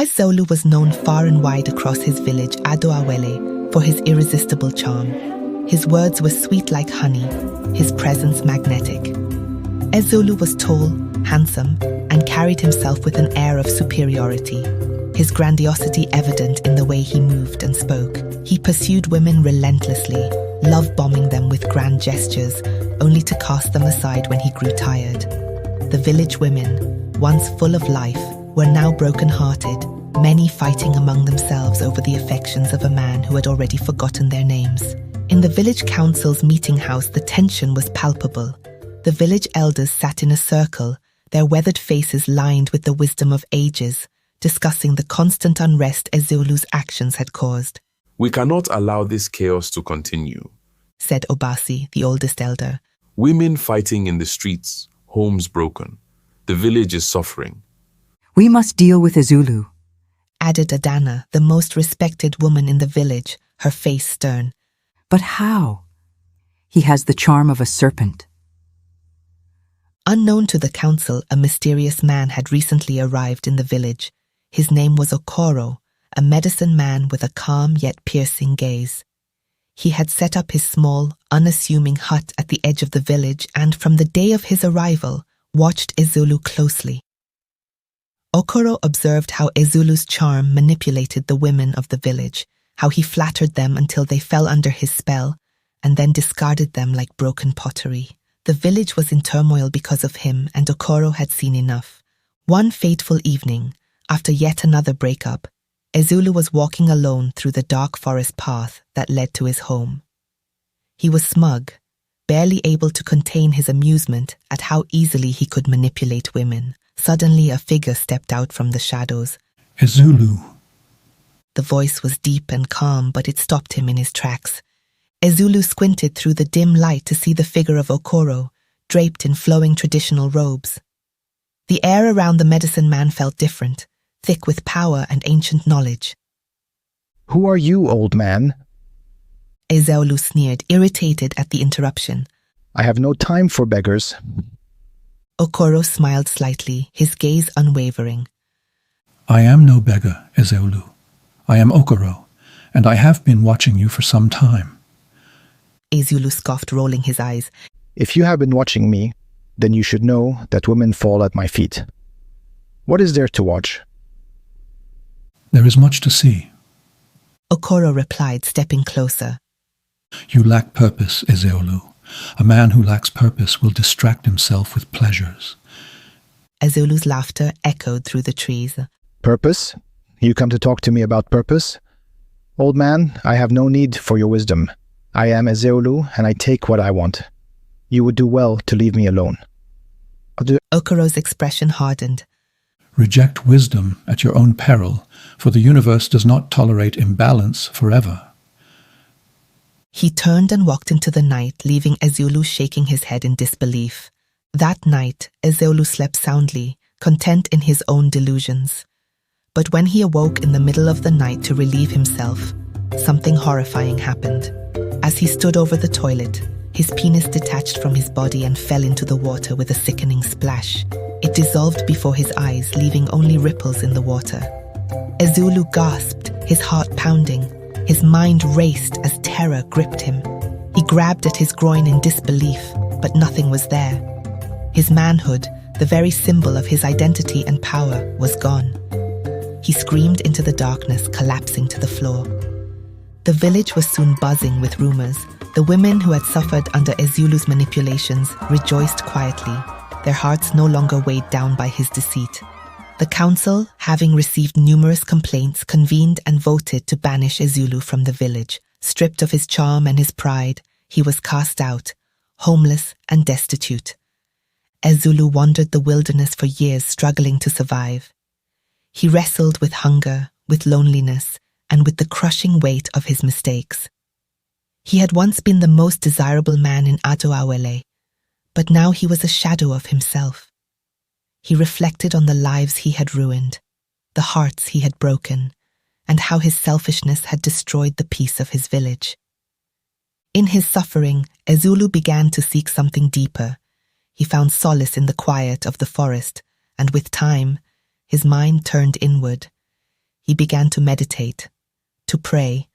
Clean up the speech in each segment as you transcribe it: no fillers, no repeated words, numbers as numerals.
Ezeulu was known far and wide across his village, Adoawele, for his irresistible charm. His words were sweet like honey, his presence magnetic. Ezeulu was tall, handsome, and carried himself with an air of superiority, his grandiosity evident in the way he moved and spoke. He pursued women relentlessly, love-bombing them with grand gestures, only to cast them aside when he grew tired. The village women, once full of life, were now broken-hearted, many fighting among themselves over the affections of a man who had already forgotten their names. In the village council's meeting house, the tension was palpable. The village elders sat in a circle, their weathered faces lined with the wisdom of ages, discussing the constant unrest Ezeulu's actions had caused. "We cannot allow this chaos to continue," said Obasi, the oldest elder. "Women fighting in the streets, homes broken. The village is suffering." "We must deal with Ezeulu," added Adana, the most respected woman in the village, her face stern. "But how? He has the charm of a serpent." Unknown to the council, a mysterious man had recently arrived in the village. His name was Okoro, a medicine man with a calm yet piercing gaze. He had set up his small, unassuming hut at the edge of the village and, from the day of his arrival, watched Ezeulu closely. Okoro observed how Ezeulu's charm manipulated the women of the village, how he flattered them until they fell under his spell, and then discarded them like broken pottery. The village was in turmoil because of him, and Okoro had seen enough. One fateful evening, after yet another breakup, Ezeulu was walking alone through the dark forest path that led to his home. He was smug, barely able to contain his amusement at how easily he could manipulate women. Suddenly a figure stepped out from the shadows. "Ezeulu." The voice was deep and calm, but it stopped him in his tracks. Ezeulu squinted through the dim light to see the figure of Okoro, draped in flowing traditional robes. The air around the medicine man felt different, thick with power and ancient knowledge. "Who are you, old man?" Ezeulu sneered, irritated at the interruption. "I have no time for beggars." Okoro smiled slightly, his gaze unwavering. "I am no beggar, Ezeulu. I am Okoro, and I have been watching you for some time." Ezeulu scoffed, rolling his eyes. "If you have been watching me, then you should know that women fall at my feet. What is there to watch?" "There is much to see." Okoro replied, stepping closer. "You lack purpose, Ezeulu. A man who lacks purpose will distract himself with pleasures." Ezeulu's laughter echoed through the trees. "Purpose? You come to talk to me about purpose? Old man, I have no need for your wisdom. I am Ezeulu, and I take what I want. You would do well to leave me alone." Okoro's expression hardened. "Reject wisdom at your own peril, for the universe does not tolerate imbalance forever." He turned and walked into the night, leaving Ezeulu shaking his head in disbelief. That night, Ezeulu slept soundly, content in his own delusions. But when he awoke in the middle of the night to relieve himself, something horrifying happened. As he stood over the toilet, his penis detached from his body and fell into the water with a sickening splash. It dissolved before his eyes, leaving only ripples in the water. Ezeulu gasped, his heart pounding. His mind raced as terror gripped him. He grabbed at his groin in disbelief, but nothing was there. His manhood, the very symbol of his identity and power, was gone. He screamed into the darkness, collapsing to the floor. The village was soon buzzing with rumors. The women who had suffered under Ezeulu's manipulations rejoiced quietly, their hearts no longer weighed down by his deceit. The council, having received numerous complaints, convened and voted to banish Ezeulu from the village. Stripped of his charm and his pride, he was cast out, homeless and destitute. Ezeulu wandered the wilderness for years, struggling to survive. He wrestled with hunger, with loneliness, and with the crushing weight of his mistakes. He had once been the most desirable man in Adoawele, but now he was a shadow of himself. He reflected on the lives he had ruined, the hearts he had broken, and how his selfishness had destroyed the peace of his village. In his suffering, Ezeulu began to seek something deeper. He found solace in the quiet of the forest, and with time, his mind turned inward. he began to meditate, to pray.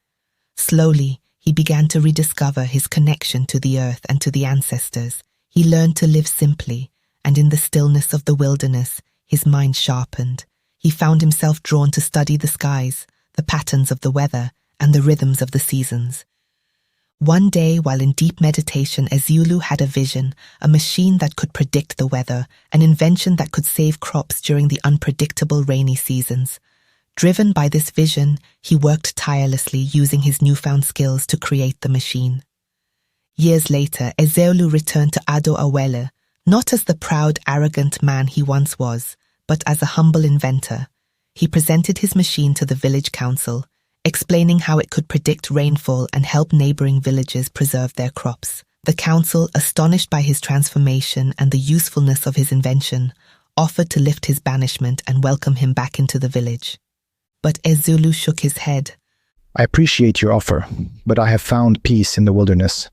Slowly, he began to rediscover his connection to the earth and to the ancestors. He learned to live simply, and in the stillness of the wilderness, his mind sharpened. He found himself drawn to study the skies, the patterns of the weather, and the rhythms of the seasons. One day, while in deep meditation, Ezeulu had a vision, a machine that could predict the weather, an invention that could save crops during the unpredictable rainy seasons. Driven by this vision, he worked tirelessly, using his newfound skills to create the machine. Years later, Ezeulu returned to Ado Awele, not as the proud, arrogant man he once was, but as a humble inventor. He presented his machine to the village council, explaining how it could predict rainfall and help neighboring villages preserve their crops. The council, astonished by his transformation and the usefulness of his invention, offered to lift his banishment and welcome him back into the village. But Ezeulu shook his head. I appreciate your offer, but I have found peace in the wilderness.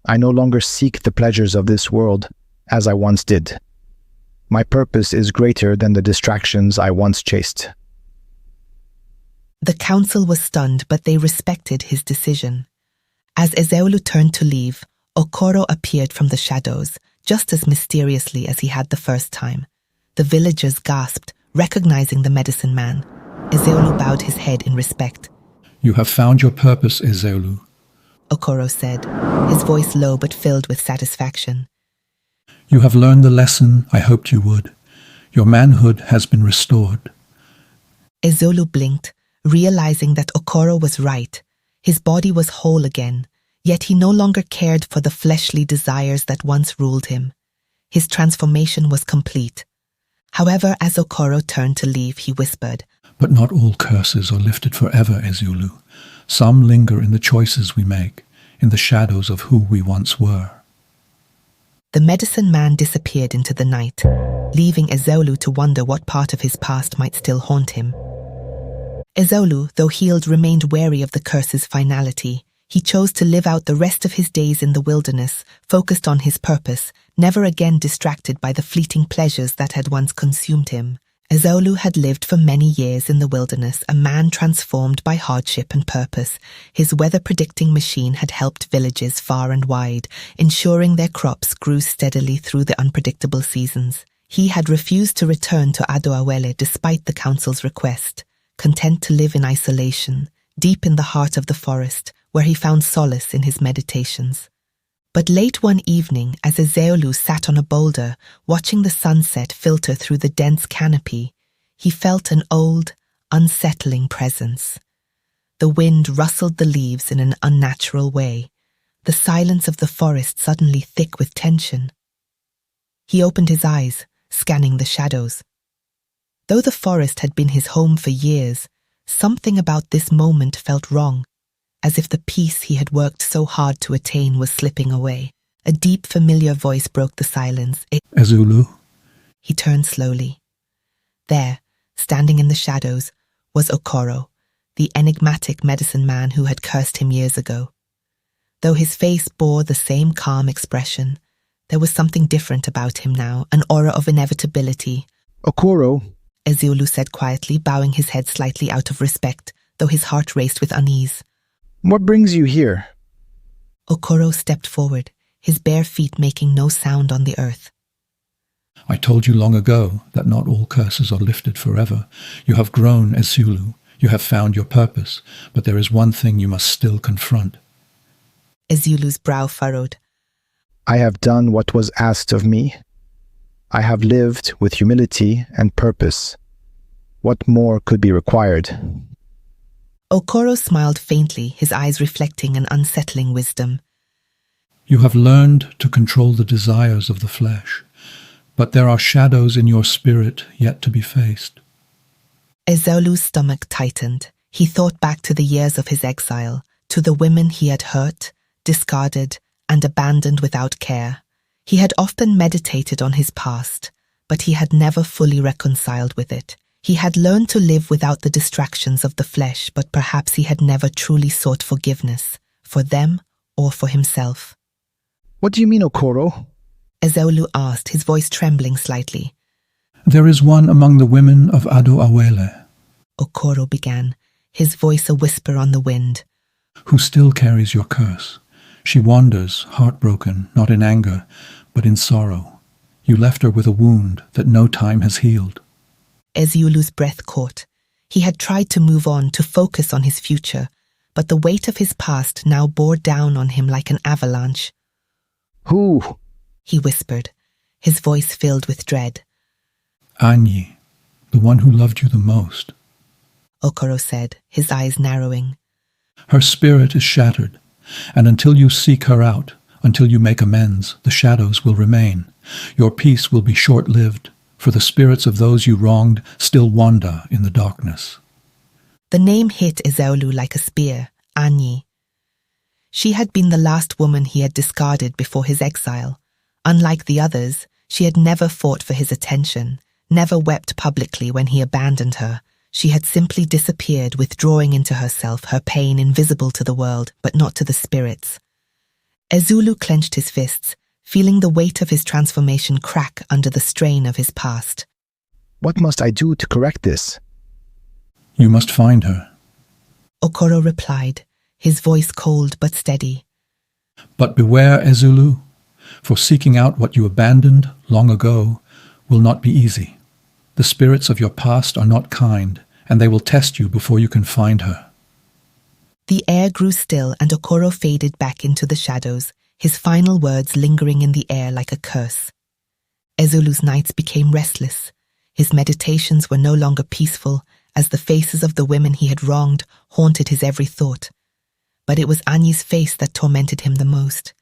I no longer seek the pleasures of this world as I once did. My purpose is greater than the distractions I once chased. The council was stunned, but they respected his decision. As Ezeulu turned to leave, Okoro appeared from the shadows, just as mysteriously as he had the first time. The villagers gasped, recognizing the medicine man. Ezeulu bowed his head in respect. You have found your purpose, Ezeulu. Okoro said, his voice low but filled with satisfaction. You have learned the lesson I hoped you would. Your manhood has been restored. Ezeulu blinked, realizing that Okoro was right. His body was whole again, yet he no longer cared for the fleshly desires that once ruled him. His transformation was complete. However, as Okoro turned to leave, he whispered, But not all curses are lifted forever, Ezeulu. Some linger in the choices we make, in the shadows of who we once were. The medicine man disappeared into the night, leaving Ezeulu to wonder what part of his past might still haunt him. Ezeulu, though healed, remained wary of the curse's finality. He chose to live out the rest of his days in the wilderness, focused on his purpose, never again distracted by the fleeting pleasures that had once consumed him. Ezeulu had lived for many years in the wilderness, a man transformed by hardship and purpose. His weather-predicting machine had helped villages far and wide, ensuring their crops grew steadily through the unpredictable seasons. He had refused to return to Ado Awele despite the council's request, content to live in isolation, deep in the heart of the forest, where he found solace in his meditations. But late one evening, as Ezeulu sat on a boulder, watching the sunset filter through the dense canopy, he felt an old, unsettling presence. The wind rustled the leaves in an unnatural way, the silence of the forest suddenly thick with tension. He opened his eyes, scanning the shadows. Though the forest had been his home for years, something about this moment felt wrong, as if the peace he had worked so hard to attain was slipping away. A deep, familiar voice broke the silence. Ezeulu? He turned slowly. There, standing in the shadows, was Okoro, the enigmatic medicine man who had cursed him years ago. Though his face bore the same calm expression, there was something different about him now, an aura of inevitability. Okoro, Ezeulu said quietly, bowing his head slightly out of respect, though his heart raced with unease. what brings you here? Okoro stepped forward, his bare feet making no sound on the earth. I told you long ago that not all curses are lifted forever. You have grown, Ezeulu. You have found your purpose, but there is one thing you must still confront. Ezeulu's brow furrowed. I have done what was asked of me. I have lived with humility and purpose. What more could be required? Okoro smiled faintly, his eyes reflecting an unsettling wisdom. You have learned to control the desires of the flesh, but there are shadows in your spirit yet to be faced. Ezeulu's stomach tightened. He thought back to the years of his exile, to the women he had hurt, discarded, and abandoned without care. He had often meditated on his past, but he had never fully reconciled with it. He had learned to live without the distractions of the flesh, but perhaps he had never truly sought forgiveness, for them or for himself. What do you mean, Okoro? Ezeulu asked, his voice trembling slightly. There is one among the women of Ado Awele. Okoro began, his voice a whisper on the wind. Who still carries your curse. She wanders, heartbroken, not in anger, but in sorrow. You left her with a wound that no time has healed. Ezeulu's breath caught. He had tried to move on, to focus on his future, but the weight of his past now bore down on him like an avalanche. Who? He whispered, his voice filled with dread. Anyi, the one who loved you the most. Okoro said, his eyes narrowing. Her spirit is shattered, and until you seek her out, until you make amends, the shadows will remain. Your peace will be short-lived, for the spirits of those you wronged still wander in the darkness. The name hit Ezeulu like a spear, Anyi. She had been the last woman he had discarded before his exile. Unlike the others, she had never fought for his attention, never wept publicly when he abandoned her. She had simply disappeared, withdrawing into herself, her pain invisible to the world, but not to the spirits. Ezeulu clenched his fists, feeling the weight of his transformation crack under the strain of his past. What must I do to correct this? You must find her. Okoro replied, his voice cold but steady. But beware, Ezeulu, for seeking out what you abandoned long ago will not be easy. The spirits of your past are not kind, and they will test you before you can find her. The air grew still and Okoro faded back into the shadows, his final words lingering in the air like a curse. Ezeulu's nights became restless. His meditations were no longer peaceful, as the faces of the women he had wronged haunted his every thought. But it was Anyi's face that tormented him the most.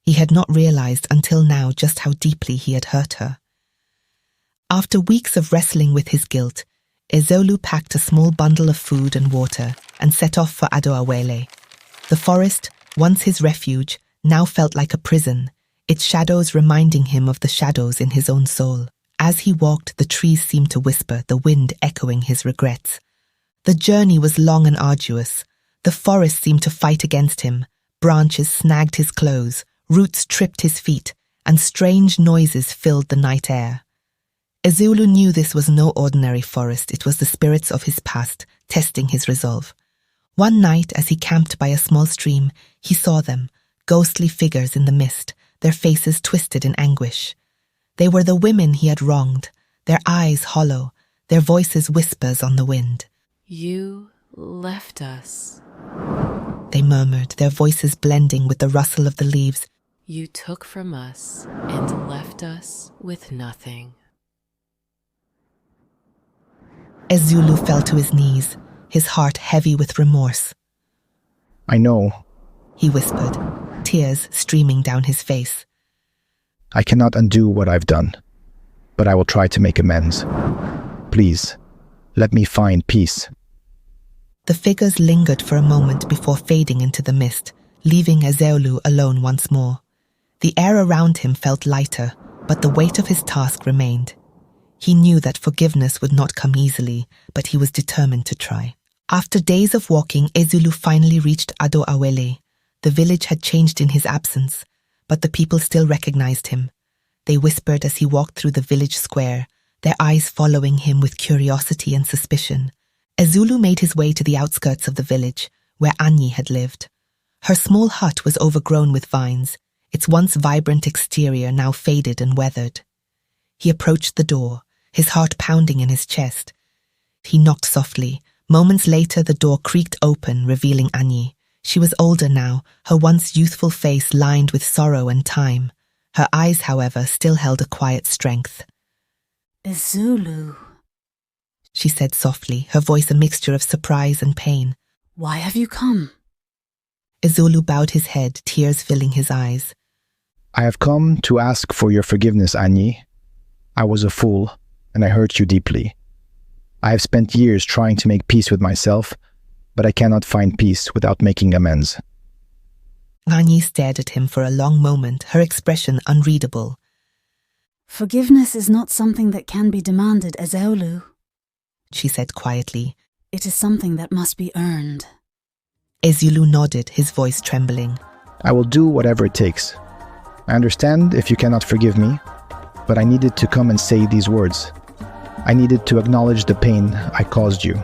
He had not realized until now just how deeply he had hurt her. After weeks of wrestling with his guilt, Ezeulu packed a small bundle of food and water and set off for Adoawele. The forest, once his refuge, now felt like a prison, its shadows reminding him of the shadows in his own soul. As he walked, the trees seemed to whisper, the wind echoing his regrets. The journey was long and arduous. The forest seemed to fight against him. Branches snagged his clothes, roots tripped his feet, and strange noises filled the night air. Ezeulu knew this was no ordinary forest. It was the spirits of his past, testing his resolve. One night, as he camped by a small stream, he saw them, ghostly figures in the mist, their faces twisted in anguish. They were the women he had wronged, their eyes hollow, their voices whispers on the wind. You left us. They murmured, their voices blending with the rustle of the leaves. You took from us and left us with nothing. Ezeulu fell to his knees, his heart heavy with remorse. I know. He whispered, tears streaming down his face. I cannot undo what I've done, but I will try to make amends. Please, let me find peace. The figures lingered for a moment before fading into the mist, leaving Ezeulu alone once more. The air around him felt lighter, but the weight of his task remained. He knew that forgiveness would not come easily, but he was determined to try. After days of walking, Ezeulu finally reached Adoawele. The village had changed in his absence, but the people still recognized him. They whispered as he walked through the village square, their eyes following him with curiosity and suspicion. Ezeulu made his way to the outskirts of the village, where Anyi had lived. Her small hut was overgrown with vines, its once vibrant exterior now faded and weathered. He approached the door, his heart pounding in his chest. He knocked softly. Moments later, the door creaked open, revealing Anyi. She was older now, her once youthful face lined with sorrow and time. Her eyes, however, still held a quiet strength. Ezeulu, she said softly, her voice a mixture of surprise and pain. Why have you come? Ezeulu bowed his head, tears filling his eyes. I have come to ask for your forgiveness, Anyi. I was a fool, and I hurt you deeply. I have spent years trying to make peace with myself, but I cannot find peace without making amends. Anyi stared at him for a long moment, her expression unreadable. Forgiveness is not something that can be demanded, Ezeulu, she said quietly. It is something that must be earned. Ezeulu nodded, his voice trembling. I will do whatever it takes. I understand if you cannot forgive me, but I needed to come and say these words. I needed to acknowledge the pain I caused you.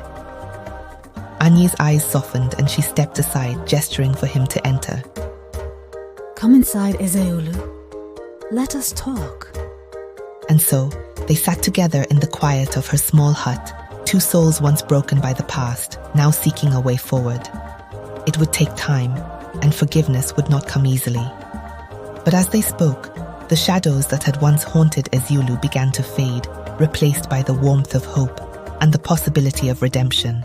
Anye's eyes softened and she stepped aside, gesturing for him to enter. Come inside, Ezeulu. Let us talk. And so, they sat together in the quiet of her small hut, two souls once broken by the past, now seeking a way forward. It would take time, and forgiveness would not come easily. But as they spoke, the shadows that had once haunted Ezeulu began to fade, replaced by the warmth of hope and the possibility of redemption.